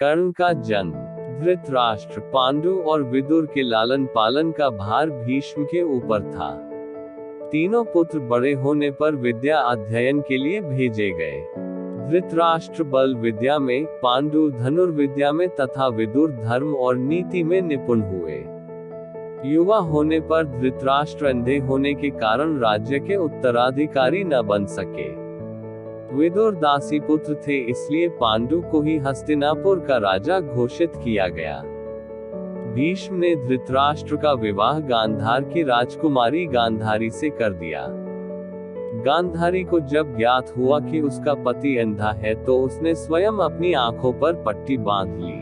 कर्ण का जन्म। धृतराष्ट्र, पांडु और विदुर के लालन पालन का भार भीष्म के ऊपर था। तीनों पुत्र बड़े होने पर विद्या अध्ययन के लिए भेजे गए। धृतराष्ट्र बल विद्या में, पांडु धनुर्विद्या में तथा विदुर धर्म और नीति में निपुण हुए। युवा होने पर धृतराष्ट्र अंधे होने के कारण राज्य के उत्तराधिकारी न बन सके। विदुर दासी पुत्र थे, इसलिए पांडु को ही हस्तिनापुर का राजा घोषित किया गया। भीष्म ने धृतराष्ट्र का विवाह गांधार की राजकुमारी गांधारी से कर दिया। गांधारी को जब ज्ञात हुआ कि उसका पति अंधा है तो उसने स्वयं अपनी आंखों पर पट्टी बांध ली।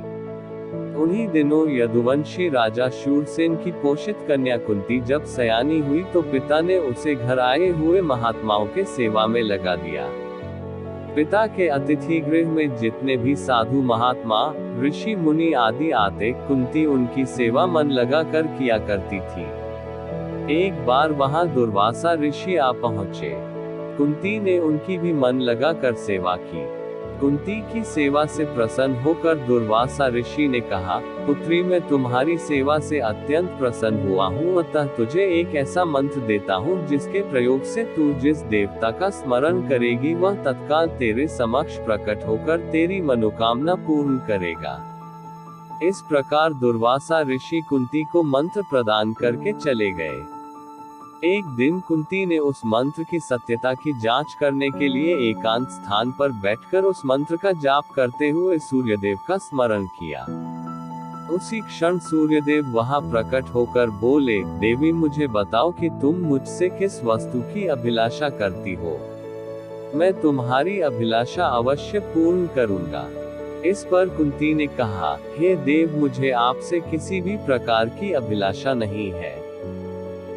उन्हीं दिनों यदुवंशी राजा शूरसेन की पोषित कन्या कुंती जब सयानी हुई तो पिता ने उसे घर आए हुए महात्माओं के सेवा में लगा दिया। पिता के अतिथि गृह में जितने भी साधु महात्मा, ऋषि मुनि आदि आते, कुंती उनकी सेवा मन लगा कर किया करती थी। एक बार वहां दुर्वासा ऋषि आ पहुंचे। कुंती ने उनकी भी मन लगा कर सेवा की। कुंती की सेवा से प्रसन्न होकर दुर्वासा ऋषि ने कहा, पुत्री मैं तुम्हारी सेवा से अत्यंत प्रसन्न हुआ हूँ, अतः तुझे एक ऐसा मंत्र देता हूँ जिसके प्रयोग से तू जिस देवता का स्मरण करेगी वह तत्काल तेरे समक्ष प्रकट होकर तेरी मनोकामना पूर्ण करेगा। इस प्रकार दुर्वासा ऋषि कुंती को मंत्र प्रदान करके चले गए। एक दिन कुंती ने उस मंत्र की सत्यता की जांच करने के लिए एकांत स्थान पर बैठकर उस मंत्र का जाप करते हुए सूर्यदेव का स्मरण किया। उसी क्षण सूर्यदेव वहां प्रकट होकर बोले, देवी मुझे बताओ कि तुम मुझसे किस वस्तु की अभिलाषा करती हो। मैं तुम्हारी अभिलाषा अवश्य पूर्ण करूंगा। इस पर कुंती ने कहा, हे देव मुझे आपसे किसी भी प्रकार की अभिलाषा नहीं है।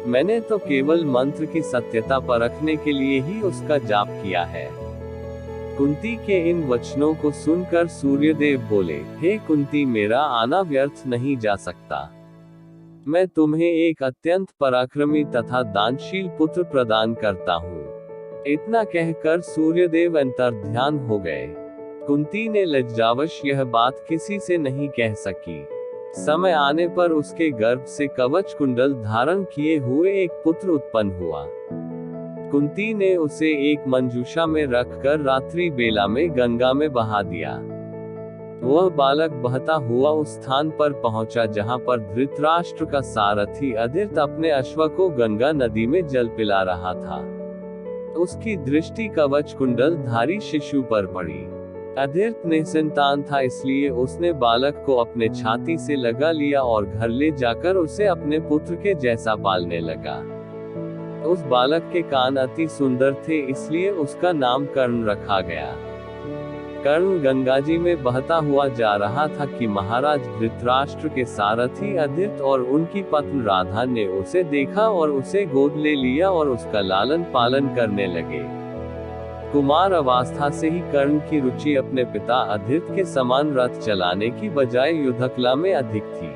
मैंने तो केवल मंत्र की सत्यता परखने के लिए ही उसका जाप किया है। कुंती के इन वचनों को सुनकर सूर्यदेव बोले, हे कुंती मेरा आना व्यर्थ नहीं जा सकता। मैं तुम्हें एक अत्यंत पराक्रमी तथा दानशील पुत्र प्रदान करता हूँ। इतना कहकर सूर्यदेव अंतर्ध्यान हो गए। कुंती ने लज्जावश यह बात किसी से नहीं कह सकी। समय आने पर उसके गर्भ से कवच कुंडल धारण किए हुए एक पुत्र उत्पन्न हुआ। कुंती ने उसे एक मंजूषा में रखकर रात्रि बेला में गंगा में बहा दिया। वह बालक बहता हुआ उस स्थान पर पहुंचा जहां पर धृतराष्ट्र का सारथी अदित अपने अश्व को गंगा नदी में जल पिला रहा था। उसकी दृष्टि कवच कुंडल धारी शिशु पर पड़ी। अदित निसंतान था, इसलिए उसने बालक को अपने छाती से लगा लिया और घर ले जाकर उसे अपने पुत्र के जैसा पालने लगा। उस बालक के कान अति सुंदर थे, इसलिए उसका नाम कर्ण रखा गया। कर्ण गंगाजी में बहता हुआ जा रहा था कि महाराज धृतराष्ट्र के सारथी अदित और उनकी पत्नी राधा ने उसे देखा और उसे गोद ले लिया और उसका लालन पालन करने लगे। कुमार अवस्था से ही कर्ण की रुचि अपने पिता अदित के समान रथ चलाने की बजाय युद्धकला में अधिक थी।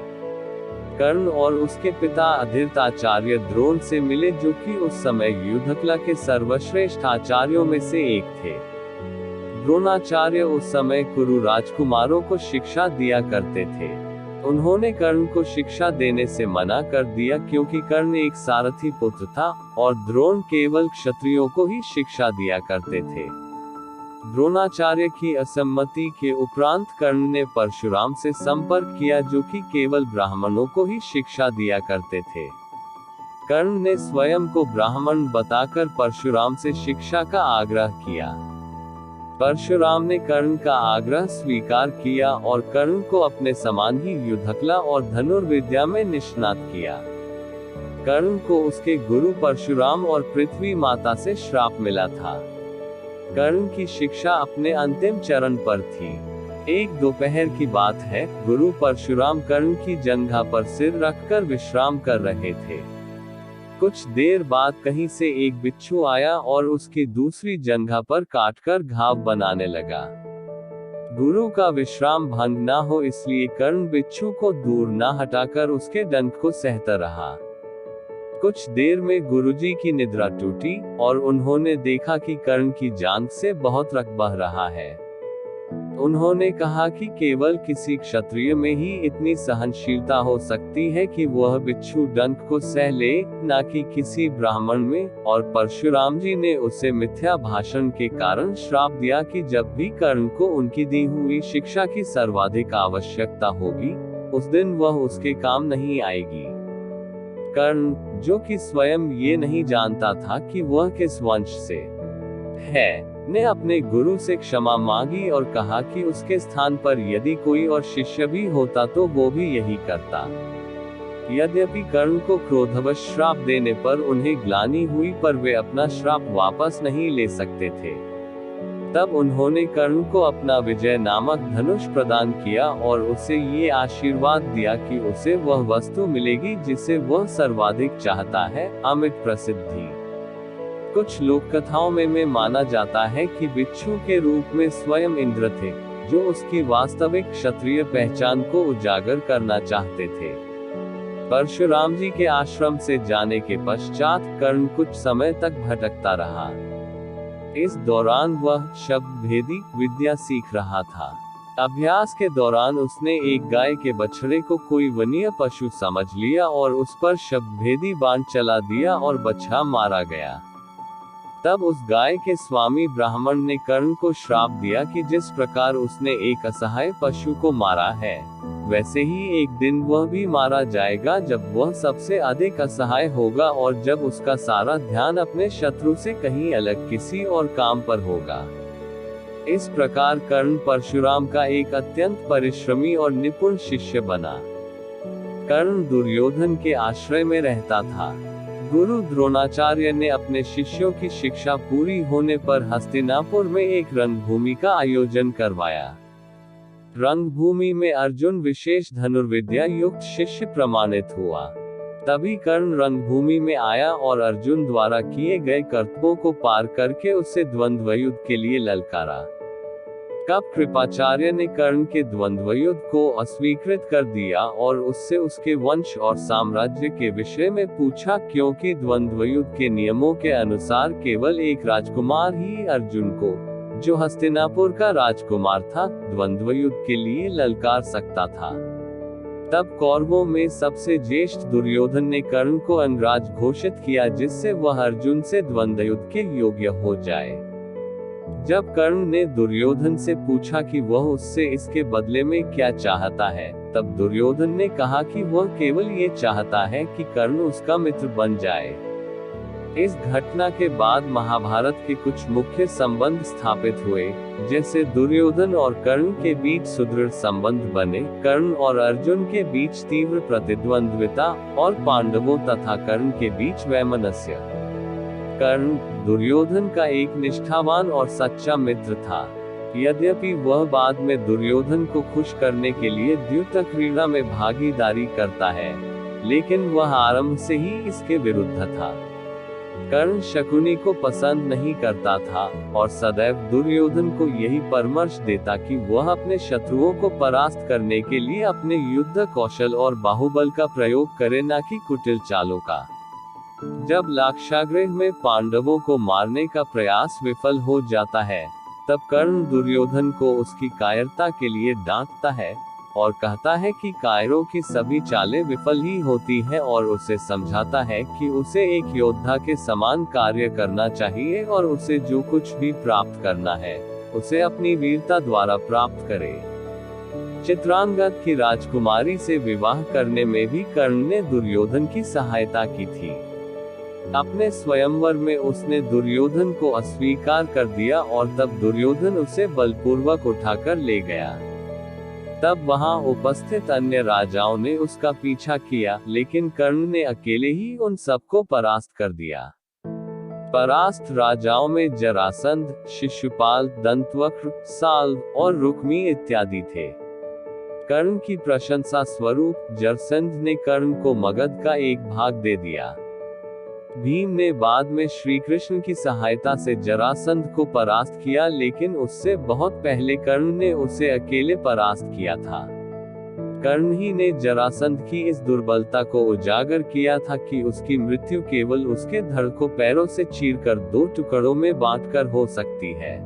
कर्ण और उसके पिता अदित आचार्य द्रोण से मिले, जो कि उस समय युद्धकला के सर्वश्रेष्ठ आचार्यों में से एक थे। द्रोणाचार्य उस समय कुरु राजकुमारों को शिक्षा दिया करते थे। उन्होंने कर्ण को शिक्षा देने से मना कर दिया क्योंकि कर्ण एक सारथी पुत्र था और द्रोण केवल क्षत्रियों को ही शिक्षा दिया करते थे। द्रोणाचार्य की असम्मति के उपरांत कर्ण ने परशुराम से संपर्क किया, जो कि केवल ब्राह्मणों को ही शिक्षा दिया करते थे। कर्ण ने स्वयं को ब्राह्मण बताकर परशुराम से शिक्षा का आग्रह किया। परशुराम ने कर्ण का आग्रह स्वीकार किया और कर्ण को अपने समान ही युद्धकला और धनुर्विद्या में निष्णात किया। कर्ण को उसके गुरु परशुराम और पृथ्वी माता से श्राप मिला था। कर्ण की शिक्षा अपने अंतिम चरण पर थी। एक दोपहर की बात है, गुरु परशुराम कर्ण की जंघा पर सिर रखकर विश्राम कर रहे थे। कुछ देर बाद कहीं से एक बिच्छू आया और उसकी दूसरी जंघा पर काटकर घाव बनाने लगा। गुरु का विश्राम भंग ना हो इसलिए कर्ण बिच्छू को दूर ना हटाकर उसके डंक को सहता रहा। कुछ देर में गुरुजी की निद्रा टूटी और उन्होंने देखा कि कर्ण की जांघ से बहुत रक्त बह रहा है। उन्होंने कहा कि केवल किसी क्षत्रिय में ही इतनी सहनशीलता हो सकती है कि वह बिच्छू डंक को सह ले, न कि किसी ब्राह्मण में, और परशुराम जी ने उसे मिथ्या भाषण के कारण श्राप दिया कि जब भी कर्ण को उनकी दी हुई शिक्षा की सर्वाधिक आवश्यकता होगी, उस दिन वह उसके काम नहीं आएगी। कर्ण, जो कि स्वयं ये नहीं जानता था कि वह किस वंश से है, ने अपने गुरु से क्षमा मांगी और कहा कि उसके स्थान पर यदि कोई और शिष्य भी होता तो वो भी यही करता। यद्यपि कर्ण को क्रोधवश श्राप देने पर उन्हें ग्लानि हुई, पर वे अपना श्राप वापस नहीं ले सकते थे। तब उन्होंने कर्ण को अपना विजय नामक धनुष प्रदान किया और उसे ये आशीर्वाद दिया कि उसे वह वस्तु मिलेगी जिसे वह सर्वाधिक चाहता है, अमित प्रसिद्धि। कुछ लोक कथाओं में माना जाता है कि बिच्छू के रूप में स्वयं इंद्र थे, जो उसकी वास्तविक क्षत्रिय पहचान को उजागर करना चाहते थे। परशुराम जी के आश्रम से जाने के पश्चात कर्ण कुछ समय तक भटकता रहा। इस दौरान वह शब्द भेदी विद्या सीख रहा था। अभ्यास के दौरान उसने एक गाय के बछड़े को कोई वन्य पशु समझ लिया और उस पर शब्द भेदी बाण चला दिया और बछड़ा मारा गया। तब उस गाय के स्वामी ब्राह्मण ने कर्ण को श्राप दिया कि जिस प्रकार उसने एक असहाय पशु को मारा है, वैसे ही एक दिन वह भी मारा जाएगा, जब वह सबसे अधिक असहाय होगा और जब उसका सारा ध्यान अपने शत्रु से कहीं अलग किसी और काम पर होगा। इस प्रकार कर्ण परशुराम का एक अत्यंत परिश्रमी और निपुण शिष्य बना। कर्ण दुर्योधन के आश्रय में रहता था। गुरु द्रोणाचार्य ने अपने शिष्यों की शिक्षा पूरी होने पर हस्तिनापुर में एक रंगभूमि का आयोजन करवाया। रंगभूमि में अर्जुन विशेष धनुर्विद्या युक्त शिष्य प्रमाणित हुआ। तभी कर्ण रंगभूमि में आया और अर्जुन द्वारा किए गए कर्तव्यों को पार करके उसे द्वंद्व युद्ध के लिए ललकारा। कब कृपाचार्य ने कर्ण के द्वंद्व युद्ध को अस्वीकृत कर दिया और उससे उसके वंश और साम्राज्य के विषय में पूछा, क्योंकि द्वंद्व युद्ध के नियमों के अनुसार केवल एक राजकुमार ही अर्जुन को, जो हस्तिनापुर का राजकुमार था, द्वंद्व युद्ध के लिए ललकार सकता था। तब कौरवों में सबसे ज्येष्ठ दुर्योधन ने कर्ण को अंगराज घोषित किया, जिससे वह अर्जुन से द्वंद्व युद्ध के योग्य हो जाए। जब कर्ण ने दुर्योधन से पूछा कि वह उससे इसके बदले में क्या चाहता है, तब दुर्योधन ने कहा कि वह केवल ये चाहता है कि कर्ण उसका मित्र बन जाए। इस घटना के बाद महाभारत के कुछ मुख्य संबंध स्थापित हुए, जैसे दुर्योधन और कर्ण के बीच सुदृढ़ संबंध बने, कर्ण और अर्जुन के बीच तीव्र प्रतिद्वंद्विता, और पांडवों तथा कर्ण के बीच वैमनस्य। कर्ण दुर्योधन का एक निष्ठावान और सच्चा मित्र था। यद्यपि वह बाद में दुर्योधन को खुश करने के लिए द्यूत क्रीड़ा में भागीदारी करता है, लेकिन वह आरंभ से ही इसके विरुद्ध था। कर्ण शकुनी को पसंद नहीं करता था और सदैव दुर्योधन को यही परामर्श देता कि वह अपने शत्रुओं को परास्त करने के लिए अपने युद्ध कौशल और बाहुबल का प्रयोग करे, न कि कुटिल चालों का। जब लाक्षागृह में पांडवों को मारने का प्रयास विफल हो जाता है, तब कर्ण दुर्योधन को उसकी कायरता के लिए डांटता है और कहता है कि कायरों की सभी चालें विफल ही होती हैं, और उसे समझाता है कि उसे एक योद्धा के समान कार्य करना चाहिए और उसे जो कुछ भी प्राप्त करना है, उसे अपनी वीरता द्वारा प्राप्त करे। चित्रांगद की राजकुमारी से विवाह करने में भी कर्ण ने दुर्योधन की सहायता की थी। अपने स्वयंवर में उसने दुर्योधन को अस्वीकार कर दिया और तब दुर्योधन उसे बलपूर्वक उठाकर ले गया। तब वहां उपस्थित अन्य राजाओं ने उसका पीछा किया, लेकिन कर्ण ने अकेले ही उन सबको परास्त कर दिया। परास्त राजाओं में जरासंध, शिशुपाल, दंतवक्र, साल्व और रुक्मी इत्यादि थे। कर्ण की प्रशंसा स्वरूप जरासंध ने कर्ण को मगध का एक भाग दे दिया। भीम ने बाद में श्री कृष्ण की सहायता से जरासंध को परास्त किया, लेकिन उससे बहुत पहले कर्ण ने उसे अकेले परास्त किया था। कर्ण ही ने जरासंध की इस दुर्बलता को उजागर किया था कि उसकी मृत्यु केवल उसके धड़ को पैरों से चीरकर 2 टुकड़ों में बांटकर हो सकती है।